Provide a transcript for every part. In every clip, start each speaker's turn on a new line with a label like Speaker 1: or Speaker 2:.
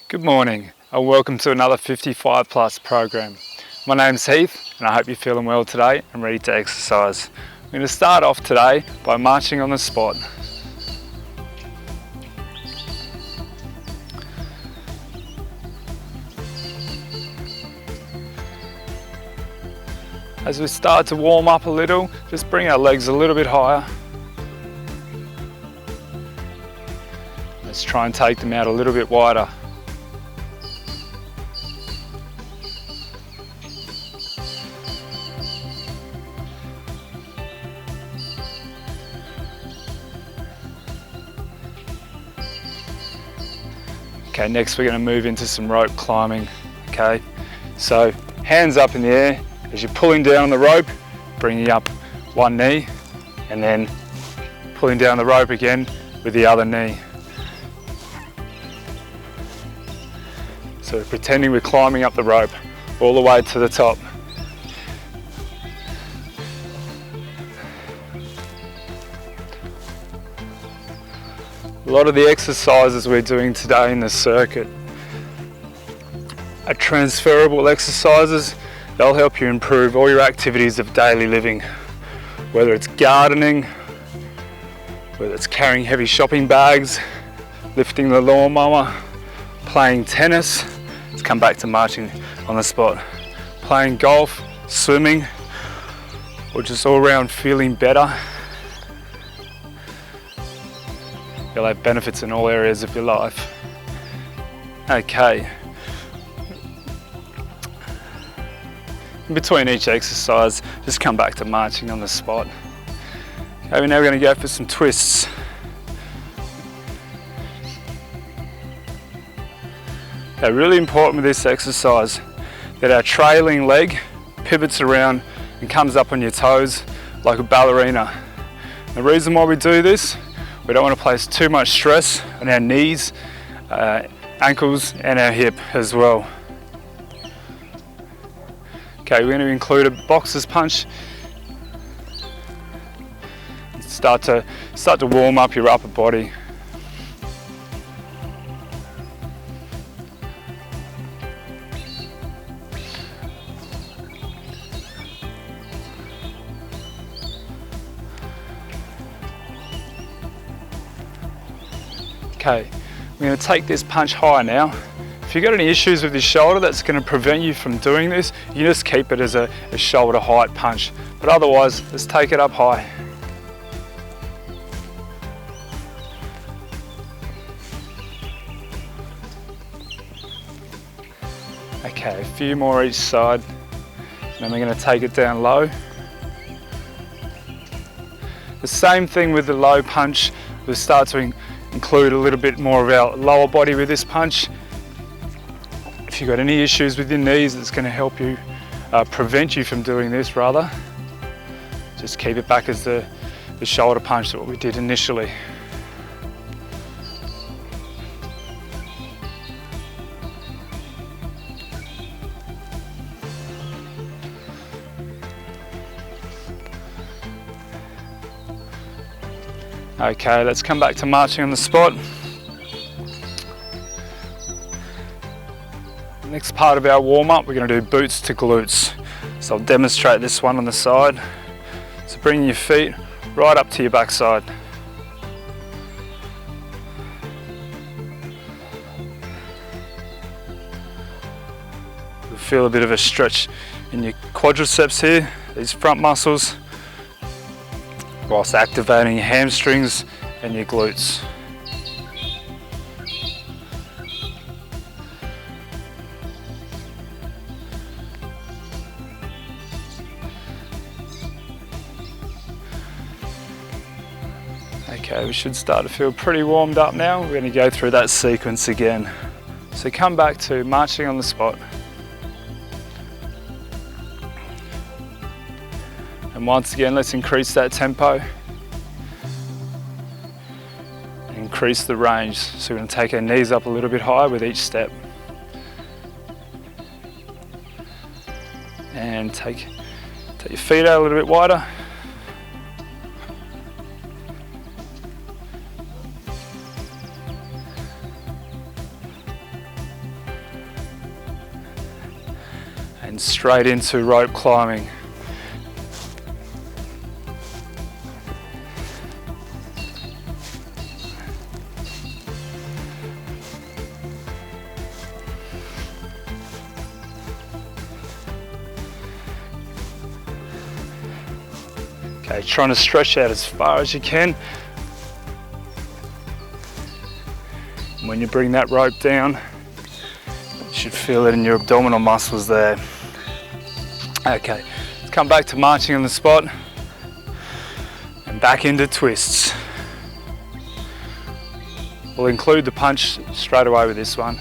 Speaker 1: Good morning and welcome to another 55 Plus program. My name's Heath and I hope you're feeling well today and ready to exercise. I'm going to start off today by marching on the spot. As we start to warm up a little, just bring our legs a little bit higher. Let's try and take them out a little bit wider. Okay, next we're going to move into some rope climbing. Okay, so hands up in the air as you're pulling down on the rope, bringing up one knee and then pulling down the rope again with the other knee. So pretending we're climbing up the rope all the way to the top. A lot of the exercises we're doing today in the circuit are transferable exercises. They'll help you improve all your activities of daily living, whether it's gardening, whether it's carrying heavy shopping bags, lifting the lawnmower, playing tennis. Let's come back to marching on the spot. Playing golf, swimming, or just all around feeling better. You'll have benefits in all areas of your life. Okay. In between each exercise, just come back to marching on the spot. Okay, we're now going to go for some twists. Okay, really important with this exercise that our trailing leg pivots around and comes up on your toes like a ballerina. The reason why we do this, we don't want to place too much stress on our knees, ankles and our hip as well. Okay, we're going to include a boxer's punch. Start to warm up your upper body. Okay, we're going to take this punch high now. If you've got any issues with your shoulder that's going to prevent you from doing this, you just keep it as a shoulder height punch. But otherwise, let's take it up high. Okay, a few more each side. And then we're going to take it down low. The same thing with the low punch. We'll start to include a little bit more of our lower body with this punch. If you've got any issues with your knees, it's going to help you, prevent you from doing this rather. Just keep it back as the shoulder punch that we did initially. Okay, let's come back to marching on the spot. Next part of our warm-up, we're going to do boots to glutes. So I'll demonstrate this one on the side. So bring your feet right up to your backside. You'll feel a bit of a stretch in your quadriceps here, these front muscles, whilst activating your hamstrings and your glutes. Okay, we should start to feel pretty warmed up now. We're going to go through that sequence again. So come back to marching on the spot. And once again, let's increase that tempo. Increase the range. So we're going to take our knees up a little bit higher with each step. And take your feet out a little bit wider. and straight into rope climbing. Okay, trying to stretch out as far as you can. When you bring that rope down, you should feel it in your abdominal muscles there. Okay, let's come back to marching on the spot and back into twists. We'll include the punch straight away with this one.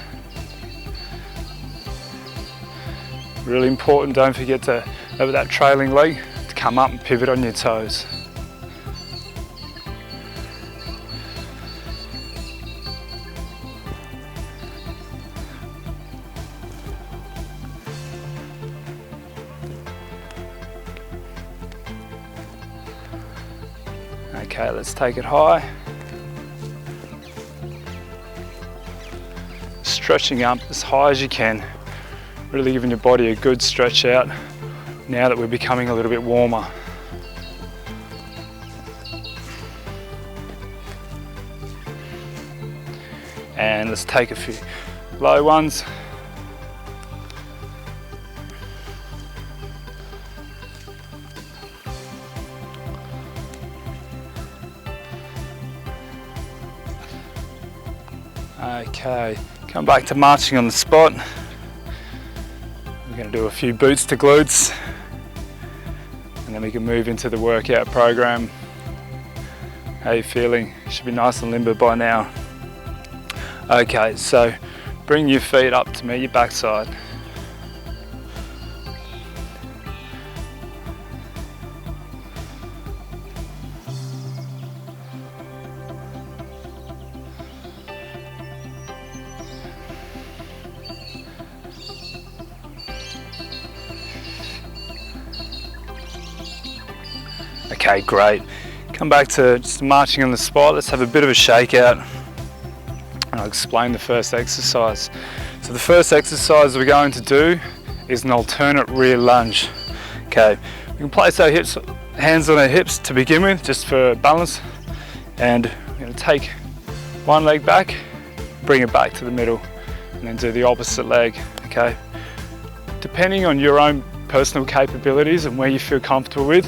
Speaker 1: Really important, don't forget to, over that trailing leg, to come up and pivot on your toes. Okay, let's take it high. Stretching up as high as you can, really giving your body a good stretch out now that we're becoming a little bit warmer. And let's take a few low ones. Okay, come back to marching on the spot. We're going to do a few boots to glutes and then we can move into the workout program. How are you feeling? You should be nice and limber by now. Okay, so bring your feet up to meet your backside. Okay, great. Come back to just marching on the spot. Let's have a bit of a shakeout. And I'll explain the first exercise. So the first exercise we're going to do is an alternate rear lunge. Okay, we can place our hands on our hips to begin with, just for balance. And we're going to take one leg back, bring it back to the middle, and then do the opposite leg, okay? Depending on your own personal capabilities and where you feel comfortable with,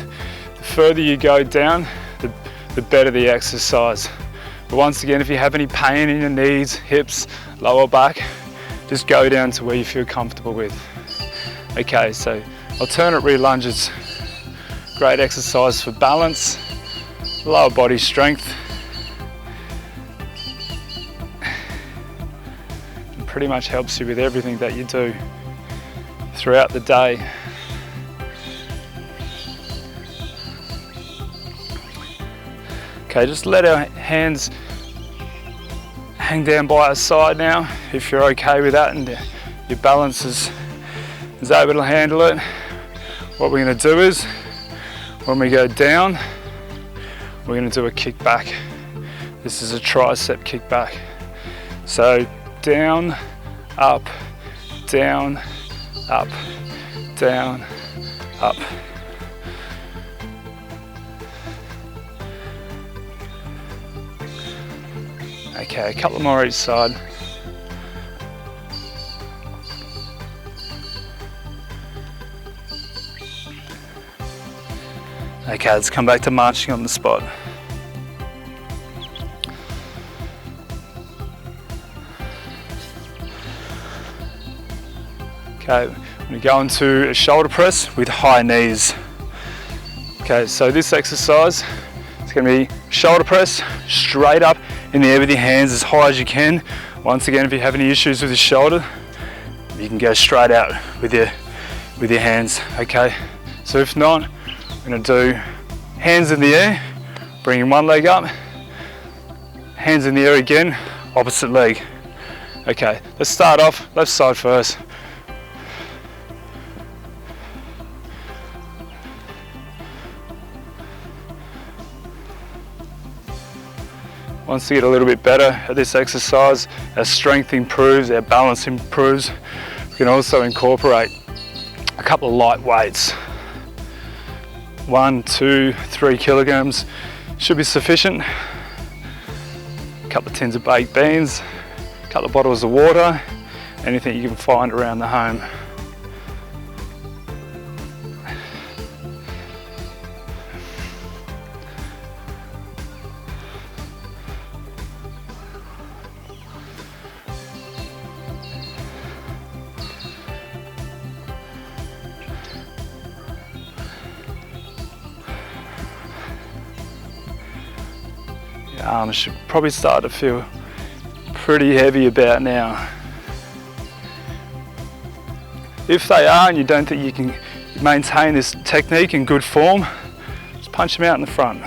Speaker 1: the further you go down, the better the exercise. But once again, if you have any pain in your knees, hips, lower back, just go down to where you feel comfortable with. Okay, so alternate rear lunges, great exercise for balance, lower body strength, and pretty much helps you with everything that you do throughout the day. Okay, just let our hands hang down by our side now, if you're okay with that and your balance is able to handle it. What we're going to do is, when we go down, we're going to do a kick back. This is a tricep kick back. So down, up, down, up, down, up. Okay, a couple more each side. Okay, let's come back to marching on the spot. Okay, we're going to go into a shoulder press with high knees. Okay, so this exercise is going to be shoulder press straight up in the air with your hands as high as you can. Once again, if you have any issues with your shoulder, you can go straight out with your hands, okay? So if not, we're going to do hands in the air, bringing one leg up, hands in the air again, opposite leg. Okay, let's start off left side first. Once we get a little bit better at this exercise, our strength improves, our balance improves. We can also incorporate a couple of light weights. 1, 2, 3 kilograms should be sufficient. A couple of tins of baked beans, a couple of bottles of water, anything you can find around the home. Your arms should probably start to feel pretty heavy about now. If they are and you don't think you can maintain this technique in good form, just punch them out in the front.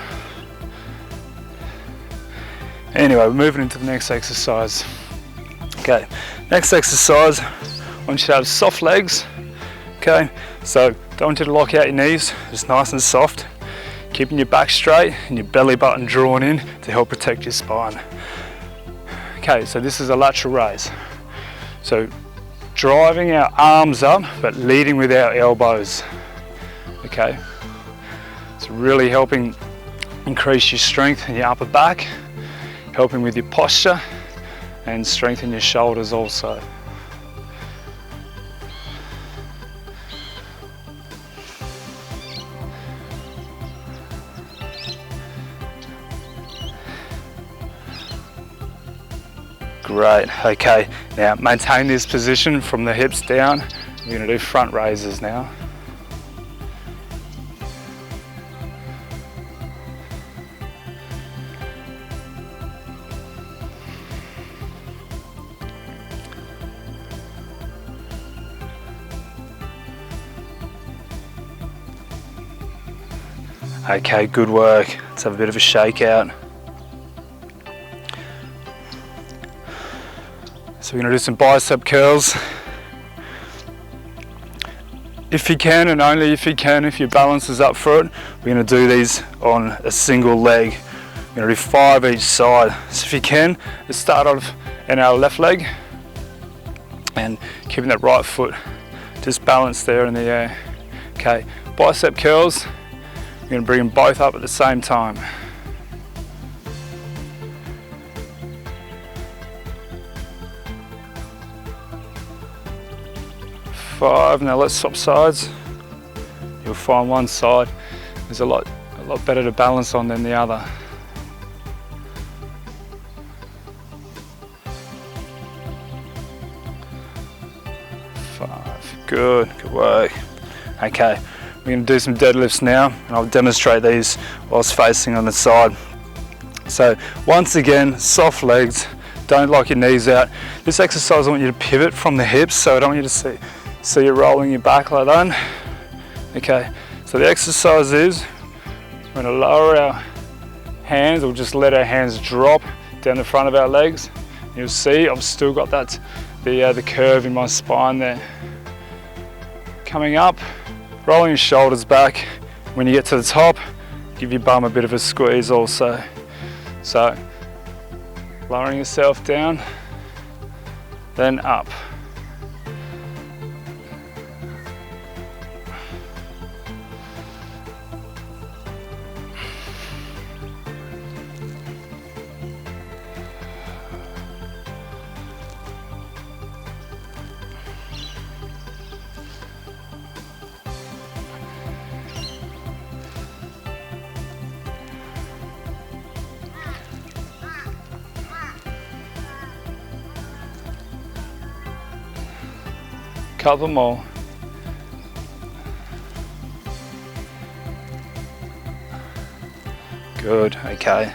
Speaker 1: Anyway, we're moving into the next exercise. Okay, next exercise, I want you to have soft legs. Okay, so don't want you to lock out your knees, just nice and soft. Keeping your back straight and your belly button drawn in to help protect your spine. Okay, so this is a lateral raise. So driving our arms up, but leading with our elbows. Okay, it's really helping increase your strength in your upper back, helping with your posture and strengthen your shoulders also. Great, okay, now maintain this position from the hips down. We're going to do front raises now. Okay, good work. Let's have a bit of a shake out. So we're going to do some bicep curls. If you can, and only if you can, if your balance is up for it, we're going to do these on a single leg. We're going to do 5 each side. So if you can, let's start off in our left leg and keeping that right foot just balanced there in the air. Okay, bicep curls, we're going to bring them both up at the same time. 5, now let's swap sides. You'll find one side is a lot better to balance on than the other. 5, good work. Okay, we're going to do some deadlifts now, and I'll demonstrate these whilst facing on the side. So once again, soft legs, don't lock your knees out. This exercise I want you to pivot from the hips, so I don't want you to see you rolling your back like that. Okay, so the exercise is, we're going to lower our hands, or just let our hands drop down the front of our legs. You'll see I've still got the curve in my spine there. Coming up, rolling your shoulders back. When you get to the top, give your bum a bit of a squeeze also. So, lowering yourself down, then up. Couple more. Good, okay.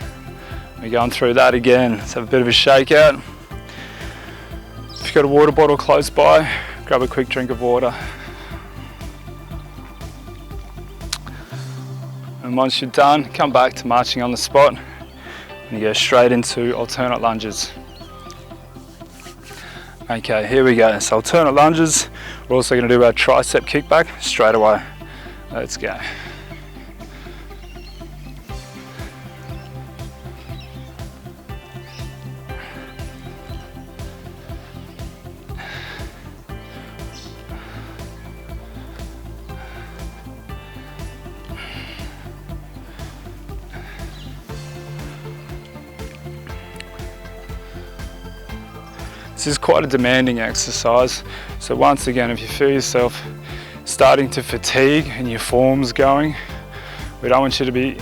Speaker 1: We're going through that again. Let's have a bit of a shake out. If you've got a water bottle close by, grab a quick drink of water. And once you're done, come back to marching on the spot and you go straight into alternate lunges. Okay, here we go. So alternate lunges. We're also going to do our tricep kickback straight away. Let's go. This is quite a demanding exercise, so once again, if you feel yourself starting to fatigue and your form's going, we don't want you to be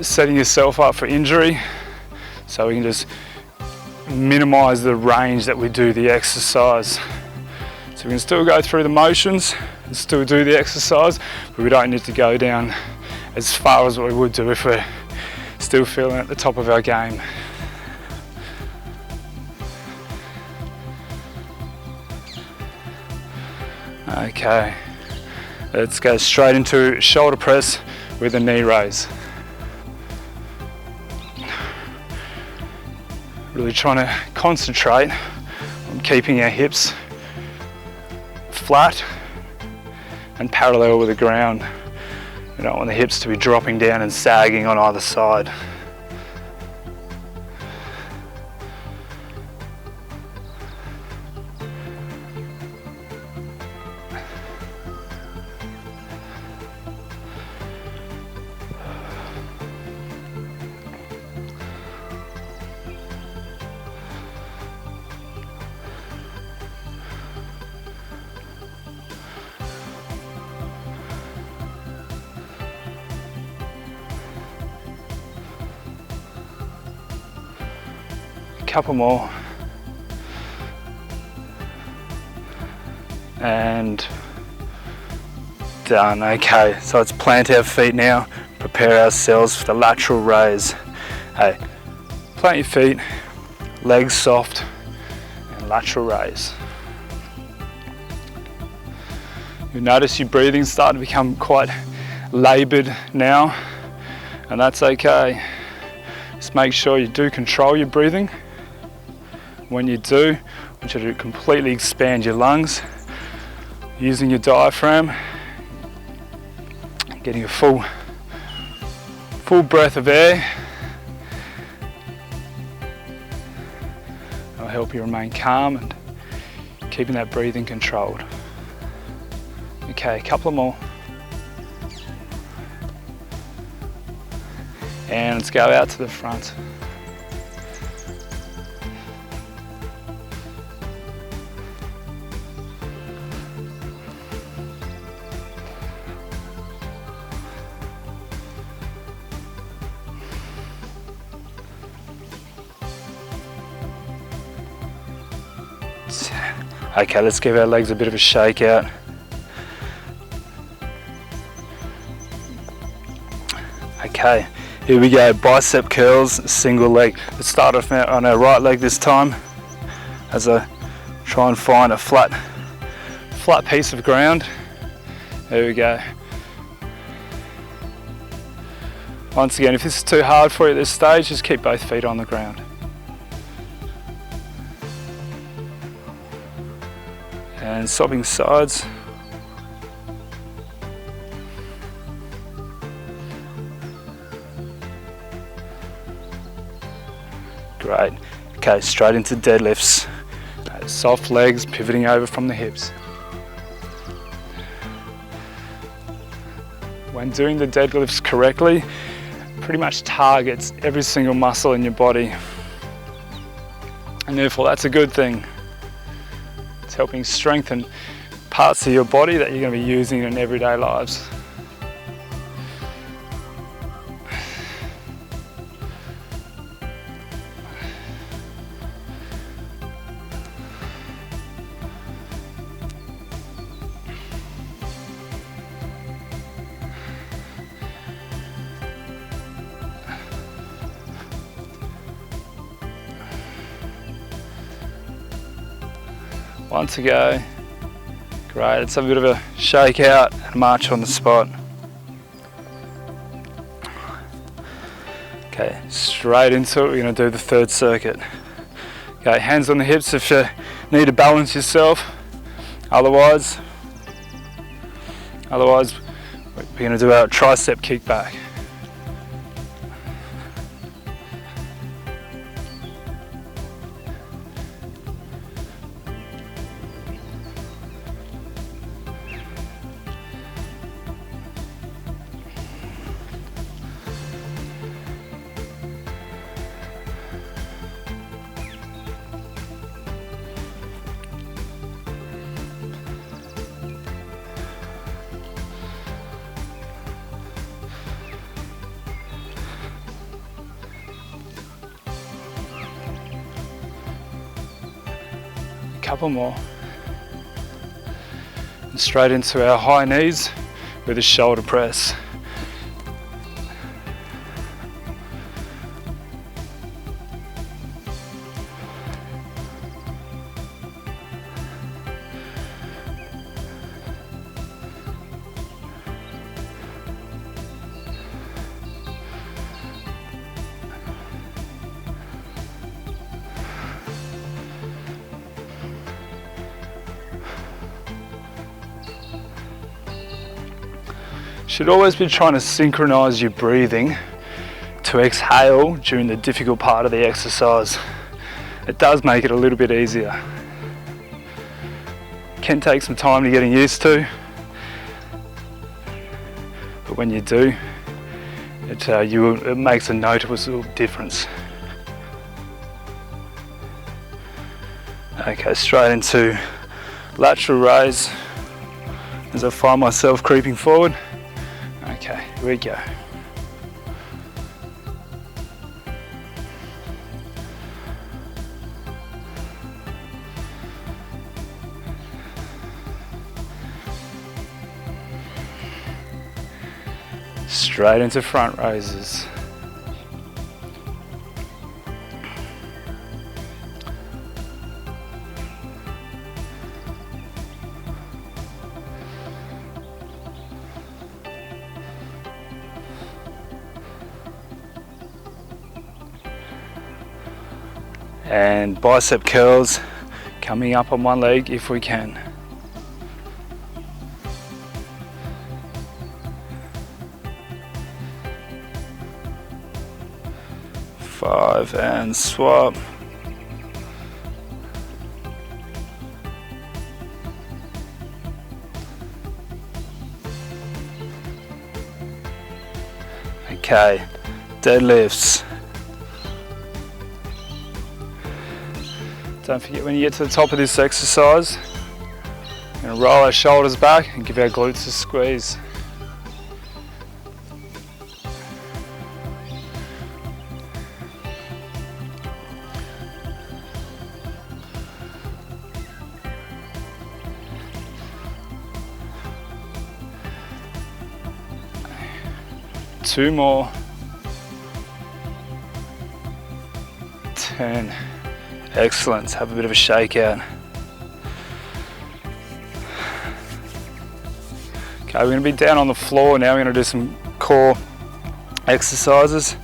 Speaker 1: setting yourself up for injury, so we can just minimize the range that we do the exercise. So we can still go through the motions and still do the exercise, but we don't need to go down as far as we would do if we're still feeling at the top of our game. Okay, let's go straight into shoulder press with a knee raise. Really trying to concentrate on keeping our hips flat and parallel with the ground. We don't want the hips to be dropping down and sagging on either side. Couple more, and done. Okay, so let's plant our feet now, prepare ourselves for the lateral raise. Hey, plant your feet, legs soft, and lateral raise. You'll notice your breathing's starting to become quite laboured now, and that's okay. Just make sure you do control your breathing. When you do, I want you to completely expand your lungs using your diaphragm, getting a full breath of air. It'll help you remain calm and keeping that breathing controlled. Okay, a couple more. And let's go out to the front. Okay, let's give our legs a bit of a shake out. Okay, here we go, bicep curls, single leg. Let's start off on our right leg this time as I try and find a flat piece of ground. There we go. Once again, if this is too hard for you at this stage, just keep both feet on the ground. And swapping sides. Great. Okay, straight into deadlifts. Soft legs pivoting over from the hips. When doing the deadlifts correctly, pretty much targets every single muscle in your body. And therefore that's a good thing. It's helping strengthen parts of your body that you're going to be using in everyday lives. One to go. Great, let's have a bit of a shake out and march on the spot. Okay, straight into it, we're going to do the third circuit. Okay, hands on the hips if you need to balance yourself. Otherwise we're going to do our tricep kick back. couple more. And straight into our high knees with a shoulder press. Should always be trying to synchronize your breathing to exhale during the difficult part of the exercise. It does make it a little bit easier. Can take some time to getting used to, but when you do, it makes a noticeable difference. Okay, straight into lateral raise as I find myself creeping forward. Okay, here we go. Straight into front raises. And bicep curls coming up on one leg if we can. Five and swap. Okay, deadlifts. Don't forget, when you get to the top of this exercise, we're going to roll our shoulders back and give our glutes a squeeze. Two more. 10. Excellent. Have a bit of a shakeout. Okay, we're going to be down on the floor now. We're going to do some core exercises,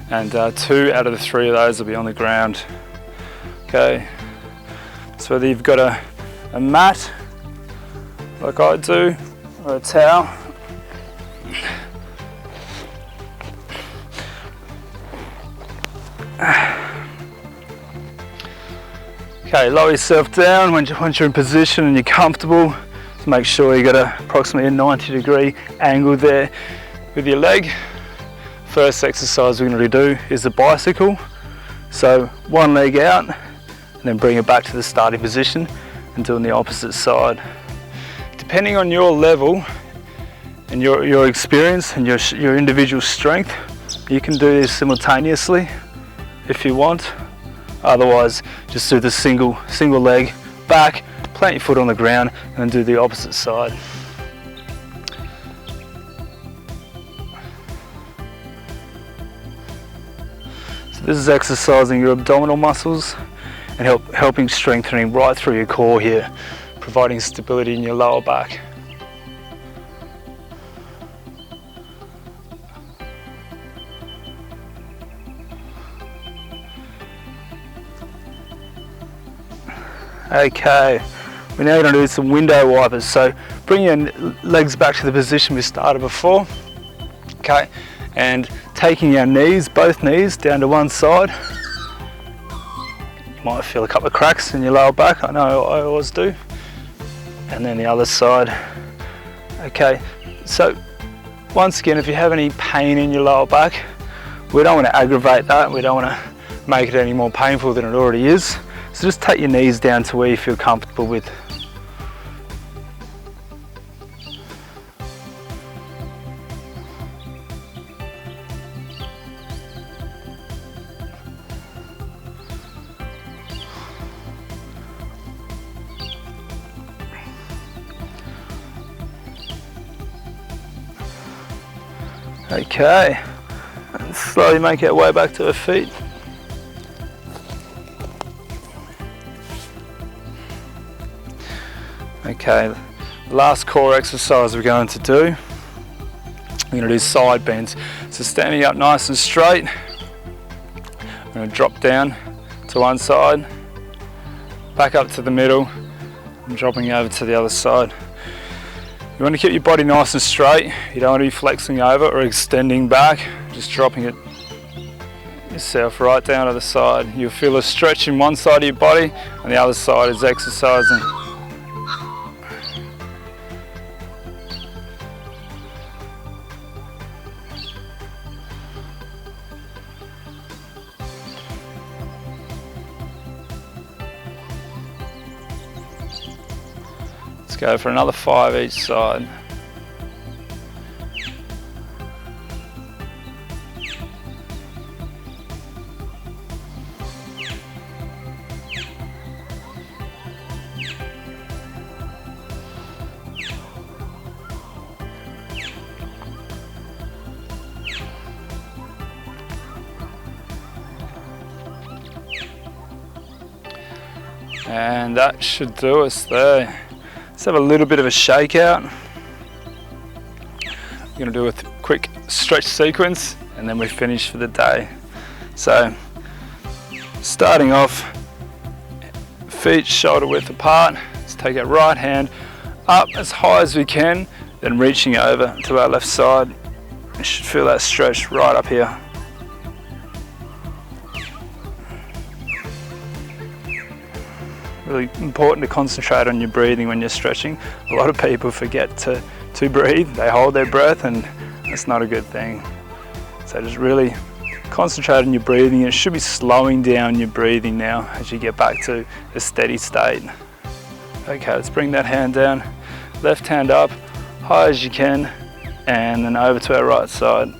Speaker 1: and 2 out of the 3 of those will be on the ground. Okay, so whether you've got a mat like I do, or a towel, okay, lower yourself down once you're in position and you're comfortable. Just make sure you got approximately a 90-degree angle there with your leg. First exercise we're going to do is the bicycle. So one leg out and then bring it back to the starting position and doing the opposite side. Depending on your level and your experience and your individual strength, you can do this simultaneously if you want. Otherwise, just do the single leg back, plant your foot on the ground, and then do the opposite side. So this is exercising your abdominal muscles and helping strengthening right through your core here, providing stability in your lower back. Okay, we're now going to do some window wipers. So bring your legs back to the position we started before. Okay, and taking our knees, both knees, down to one side. You might feel a couple of cracks in your lower back. I know I always do. And then the other side. Okay, so once again, if you have any pain in your lower back, we don't want to aggravate that. We don't want to make it any more painful than it already is. So just take your knees down to where you feel comfortable with. Okay, and slowly make our way back to our feet. Okay, the last core exercise we're going to do, we're going to do side bends. So standing up nice and straight, I'm going to drop down to one side, back up to the middle, and dropping over to the other side. You want to keep your body nice and straight. You don't want to be flexing over or extending back, just dropping it yourself right down to the side. You'll feel a stretch in one side of your body and the other side is exercising. Let's go for another 5 each side. And that should do us there. Let's have a little bit of a shake out. We're going to do a quick stretch sequence and then we finish for the day. So starting off, feet shoulder width apart. Let's take our right hand up as high as we can, then reaching over to our left side. You should feel that stretch right up here. Really important to concentrate on your breathing when you're stretching. A lot of people forget to breathe. They hold their breath and that's not a good thing. So just really concentrate on your breathing. It should be slowing down your breathing now as you get back to a steady state. Okay, let's bring that hand down. Left hand up, high as you can, and then over to our right side.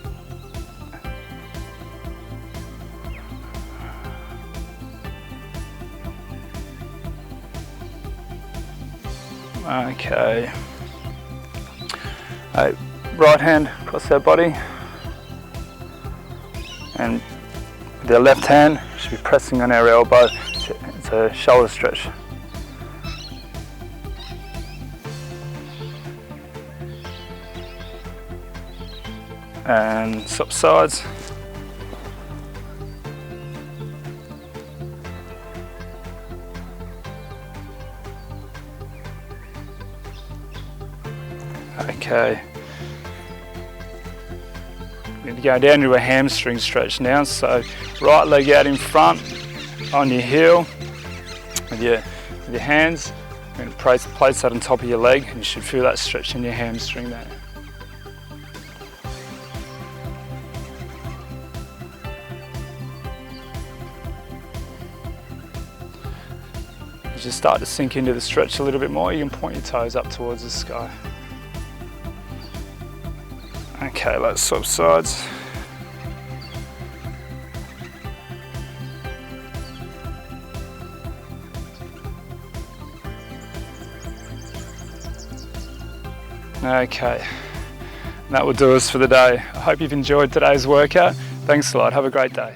Speaker 1: Okay. Right hand across our body, and with our left hand should be pressing on our elbow. It's a shoulder stretch. And swap sides. Okay, we're going to go down to a hamstring stretch now. So right leg out in front on your heel with your hands. You're going to place that on top of your leg and you should feel that stretch in your hamstring there. As you start to sink into the stretch a little bit more, you can point your toes up towards the sky. Okay, let's swap sides. Okay, that will do us for the day. I hope you've enjoyed today's workout. Thanks a lot, have a great day.